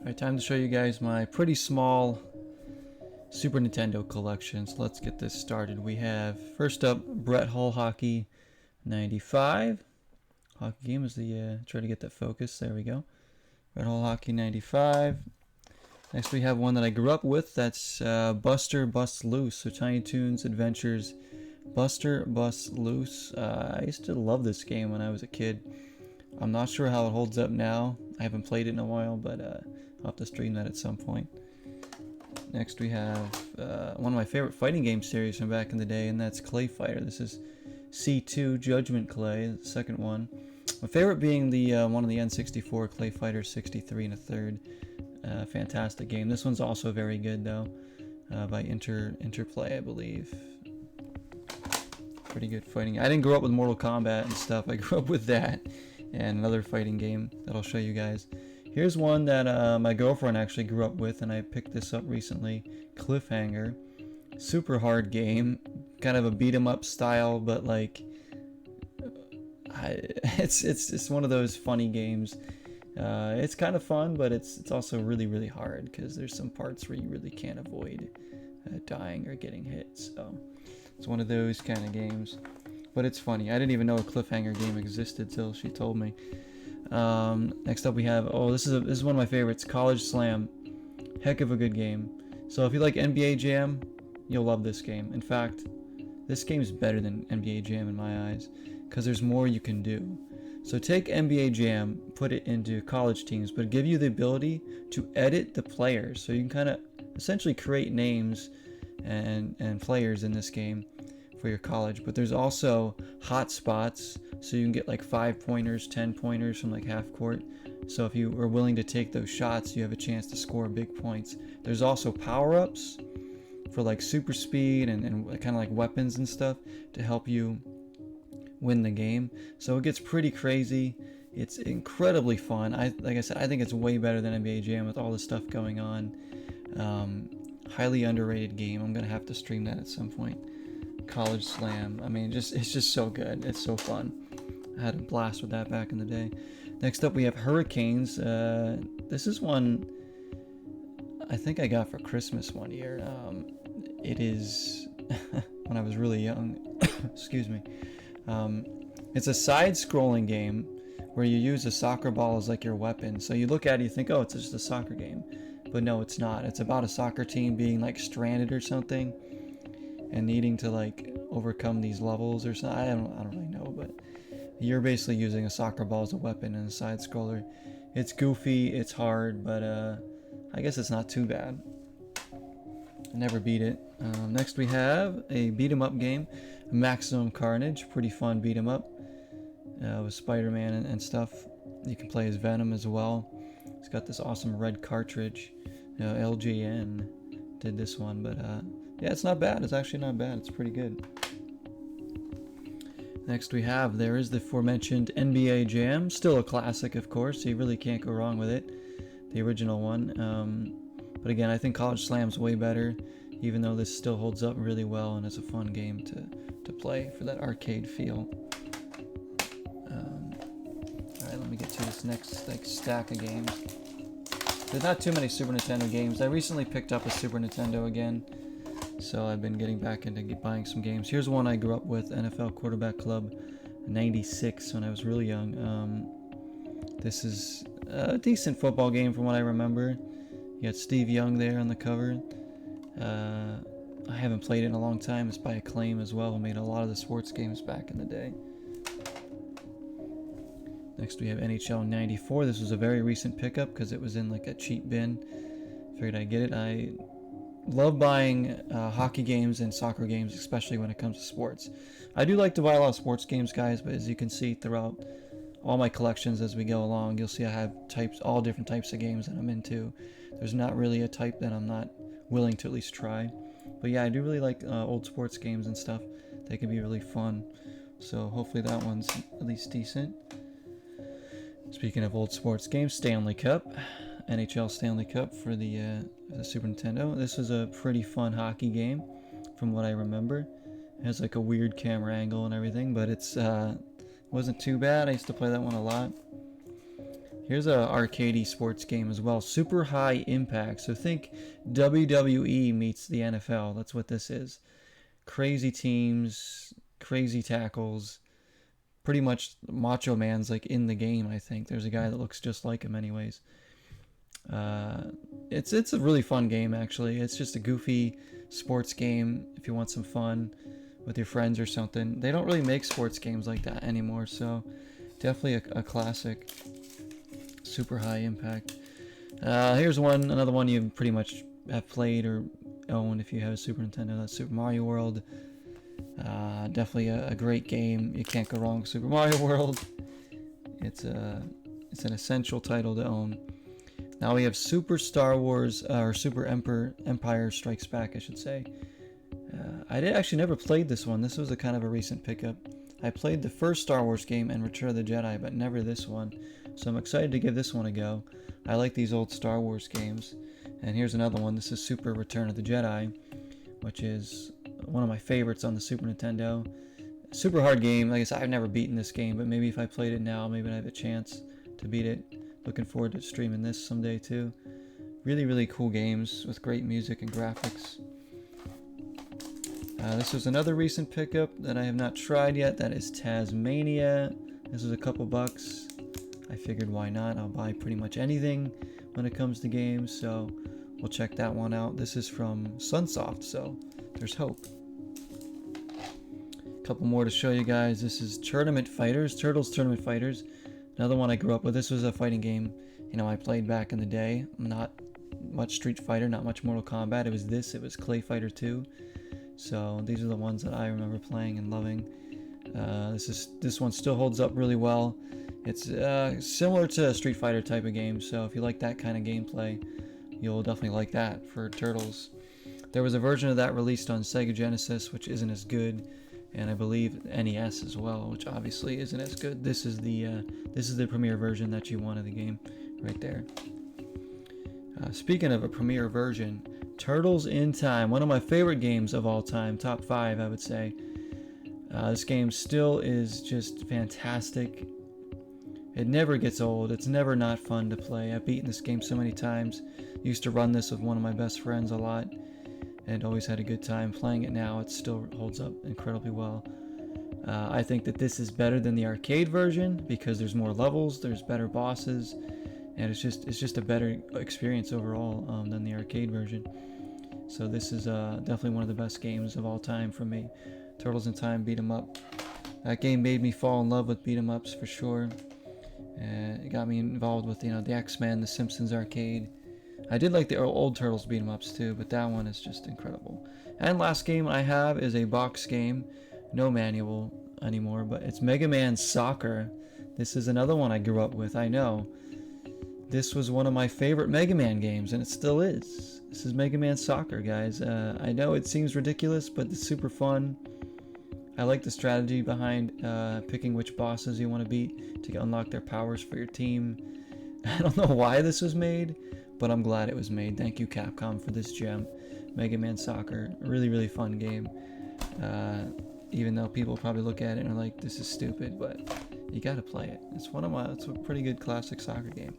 Alright, time to show you guys my pretty small Super Nintendo collection. So let's get this started. We have, first up, Brett Hull Hockey 95. Hockey game is the, try to get that focus. There we go. Brett Hull Hockey 95. Next we have one that I grew up with. That's Buster Bust Loose. So Tiny Toons Adventures Buster Bust Loose. I used to love this game when I was a kid. I'm not sure how it holds up now. I haven't played it in a while, but I'll have to stream that at some point. Next we have one of my favorite fighting game series from back in the day, and that's Clay Fighter. This is C2 Judgment Clay, the second one. My favorite being the one on the N64, Clay Fighter 63 and a third. Fantastic game. This one's also very good though, by Interplay, I believe. Pretty good fighting. I didn't grow up with Mortal Kombat and stuff. I grew up with that and another fighting game that I'll show you guys. Here's one that my girlfriend actually grew up with, and I picked this up recently. Cliffhanger. Super hard game. Kind of a beat 'em up style, but like it's one of those funny games. It's kind of fun, but it's also really hard because there's some parts where you really can't avoid dying or getting hit. So it's one of those kind of games, but it's funny. I didn't even know a cliffhanger game existed till she told me. Next up we have, this is one of my favorites, College Slam. Heck of a good game. So if you like NBA Jam, you'll love this game. In fact, this game is better than NBA Jam in my eyes because there's more you can do. So take NBA Jam, put it into college teams, but give you the ability to edit the players. So you can kind of essentially create names and players in this game for your college. But there's also hot spots, so you can get like 5-pointers, 10-pointers from like half court. So if you are willing to take those shots, you have a chance to score big points. There's also power-ups for like super speed and kind of like weapons and stuff to help you win the game. So it gets pretty crazy. It's incredibly fun. Like I said, I think it's way better than NBA Jam with all the stuff going on. Highly underrated game. I'm gonna have to stream that at some point. College Slam. I mean, it's just so good. It's so fun. I had a blast with that back in the day. Next up we have Hurricanes. This is one I think I got for Christmas one year. It is when I was really young. Excuse me. It's a side-scrolling game where you use a soccer ball as like your weapon. So you look at it, you think, oh, it's just a soccer game. But no, it's not. It's about a soccer team being like stranded or something and needing to like overcome these levels or something. I don't really know, but you're basically using a soccer ball as a weapon in a side-scroller. It's goofy, it's hard, but I guess it's not too bad. I never beat it. Next we have a beat 'em up game, Maximum Carnage. Pretty fun beat 'em up with Spider-Man and stuff. You can play as Venom as well. It's got this awesome red cartridge. LJN did this one, but yeah, it's not bad. It's actually not bad. It's pretty good. Next we have, there is the aforementioned NBA Jam. Still a classic, of course. So you really can't go wrong with it. The original one. But again, I think College Slam's way better, even though this still holds up really well and is a fun game to play for that arcade feel. Alright, let me get to this next stack of games. There's not too many Super Nintendo games. I recently picked up a Super Nintendo again, so I've been getting back into buying some games. Here's one I grew up with, NFL Quarterback Club 96, when I was really young. This is a decent football game from what I remember. You got Steve Young there on the cover. I haven't played it in a long time. It's by Acclaim as well, who made a lot of the sports games back in the day. Next we have NHL 94. This was a very recent pickup because it was in like a cheap bin. Figured I'd get it. I love buying hockey games and soccer games, especially when it comes to sports. I do like to buy a lot of sports games, guys, but as you can see throughout all my collections as we go along, you'll see I have all different types of games that I'm into. There's not really a type that I'm not willing to at least try. But yeah, I do really like old sports games and stuff. They can be really fun. So hopefully that one's at least decent. Speaking of old sports games, Stanley Cup. NHL Stanley Cup for the Super Nintendo. This was a pretty fun hockey game from what I remember. It has like a weird camera angle and everything, but it's wasn't too bad. I used to play that one a lot. Here's a arcadey sports game as well. Super high impact. So think WWE meets the NFL. That's what this is. Crazy teams, crazy tackles. Pretty much Macho Man's like in the game, I think. There's a guy that looks just like him anyways. It's a really fun game, actually. It's just a goofy sports game if you want some fun with your friends or something. They don't really make sports games like that anymore, so definitely a classic. Super high impact. Here's another one you pretty much have played or owned if you have a Super Nintendo. That's Super Mario World. Definitely a great game. You can't go wrong with Super Mario World. It's an essential title to own. Now we have Super Star Wars, or Super Empire Strikes Back, I should say. I actually never played this one. This was a kind of a recent pickup. I played the first Star Wars game and Return of the Jedi, but never this one. So I'm excited to give this one a go. I like these old Star Wars games. And here's another one. This is Super Return of the Jedi, which is one of my favorites on the Super Nintendo. Super hard game. Like I said, I've never beaten this game, but maybe if I played it now, maybe I'd have a chance to beat it. Looking forward to streaming this someday too. Really, really cool games with great music and graphics. This was another recent pickup that I have not tried yet. That is Tasmania. This is a couple bucks. I figured why not? I'll buy pretty much anything when it comes to games, so we'll check that one out. This is from Sunsoft, so there's hope. A couple more to show you guys. This is Tournament Fighters, Turtles Tournament Fighters. Another one I grew up with. This was a fighting game, I played back in the day. Not much Street Fighter, not much Mortal Kombat. It was Clay Fighter 2. So these are the ones that I remember playing and loving. This one still holds up really well. It's similar to a Street Fighter type of game, so if you like that kind of gameplay, you'll definitely like that for Turtles. There was a version of that released on Sega Genesis, which isn't as good, and I believe NES as well, which obviously isn't as good. This is the premiere version that you want of the game, right there. Speaking of a premiere version, Turtles in Time, one of my favorite games of all time, top 5 I would say. This game still is just fantastic. It never gets old. It's never not fun to play. I've beaten this game so many times. Used to run this with one of my best friends a lot, and always had a good time playing it. Now it still holds up incredibly well. I think that this is better than the arcade version because there's more levels, there's better bosses, and it's just a better experience overall than the arcade version. So this is definitely one of the best games of all time for me. Turtles in Time beat 'em up. That game made me fall in love with beat 'em ups for sure. It got me involved with the X-Men, the Simpsons arcade. I did like the old Turtles beat 'em ups too, but that one is just incredible. And last game I have is a box game, no manual anymore, but it's Mega Man Soccer. This is another one I grew up with. I know. This was one of my favorite Mega Man games, and it still is. This is Mega Man Soccer, guys. I know it seems ridiculous, but it's super fun. I like the strategy behind picking which bosses you want to beat to unlock their powers for your team. I don't know why this was made, but I'm glad it was made. Thank you, Capcom, for this gem. Mega Man Soccer, a really, really fun game. Even though people probably look at it and are like, this is stupid, but you gotta play it. It's a pretty good classic soccer game.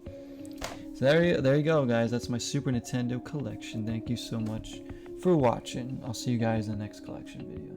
So there you go, guys. That's my Super Nintendo collection. Thank you so much for watching. I'll see you guys in the next collection video.